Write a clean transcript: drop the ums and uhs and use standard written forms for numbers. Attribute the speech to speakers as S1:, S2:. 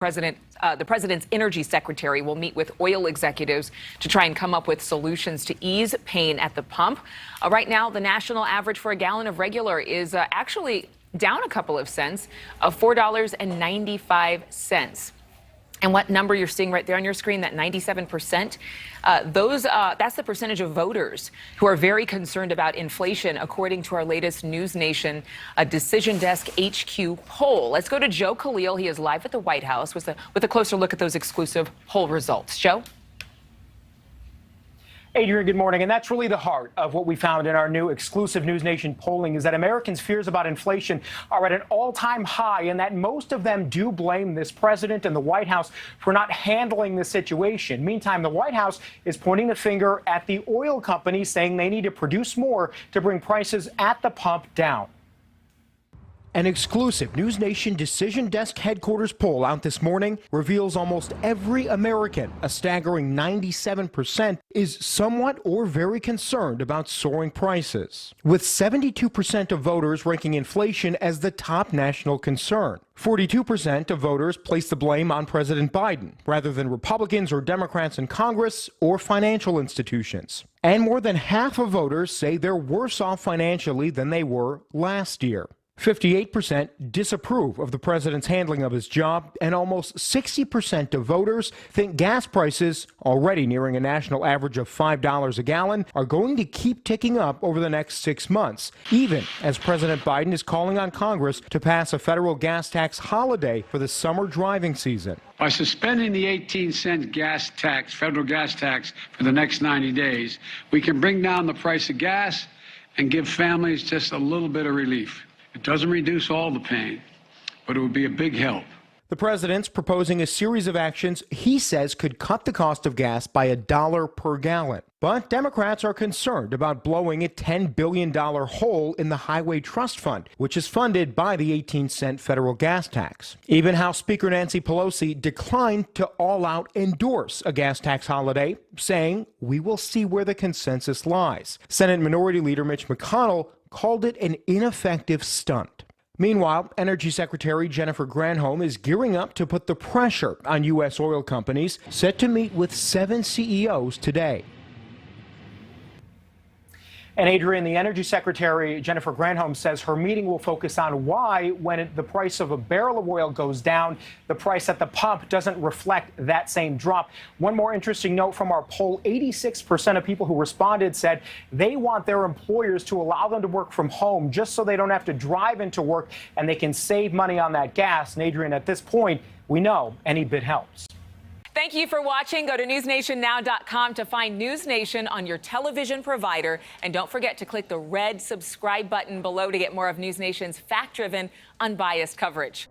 S1: The president's energy secretary will meet with oil executives to try and come up with solutions to ease pain at the pump. Right now, the national average for a gallon of regular is actually down a couple of cents, of $4.95. And what number you're seeing right there on your screen, that 97%, that's the percentage of voters who are very concerned about inflation, according to our latest NewsNation Decision Desk HQ poll. Let's go to Joe Khalil. He is live at the White House with a closer look at those exclusive poll results. Joe?
S2: Adrienne, good morning. And that's really the heart of what we found in our new exclusive NewsNation polling, is that Americans' fears about inflation are at an all-time high, and that most of them do blame this president and the White House for not handling the situation. Meantime, the White House is pointing the finger at the oil companies, saying they need to produce more to bring prices at the pump down. An exclusive NewsNation Decision Desk headquarters poll out this morning reveals almost every American, a staggering 97%, is somewhat or very concerned about soaring prices, with 72% of voters ranking inflation as the top national concern. 42% of voters place the blame on President Biden, rather than Republicans or Democrats in Congress or financial institutions. And more than half of voters say they're worse off financially than they were last year. 58% disapprove of the president's handling of his job, and almost 60% of voters think gas prices, already nearing a national average of $5 a gallon, are going to keep ticking up over the next 6 months, even as President Biden is calling on Congress to pass a federal gas tax holiday for the summer driving season.
S3: By suspending the 18-cent gas tax, federal gas tax, for the next 90 days, we can bring down the price of gas and give families just a little bit of relief. It doesn't reduce all the pain, but it would be a big help.
S2: The president's proposing a series of actions he says could cut the cost of gas by $1 per gallon. But Democrats are concerned about blowing a $10 billion hole in the Highway Trust Fund, which is funded by the 18-cent federal gas tax. Even House Speaker Nancy Pelosi declined to all-out endorse a gas tax holiday, saying, "We will see where the consensus lies." Senate Minority Leader Mitch McConnell called it an ineffective stunt. Meanwhile, Energy Secretary Jennifer Granholm is gearing up to put the pressure on U.S. oil companies, set to meet with 7 CEOs today. And Adrienne, the Energy Secretary Jennifer Granholm says her meeting will focus on why, when the price of a barrel of oil goes down, the price at the pump doesn't reflect that same drop. One more interesting note from our poll: 86% of people who responded said they want their employers to allow them to work from home just so they don't have to drive into work and they can save money on that gas. And Adrienne, at this point, we know any bit helps.
S1: Thank you for watching. Go to newsnationnow.com to find NewsNation on your television provider. And don't forget to click the red subscribe button below to get more of NewsNation's fact-driven, unbiased coverage.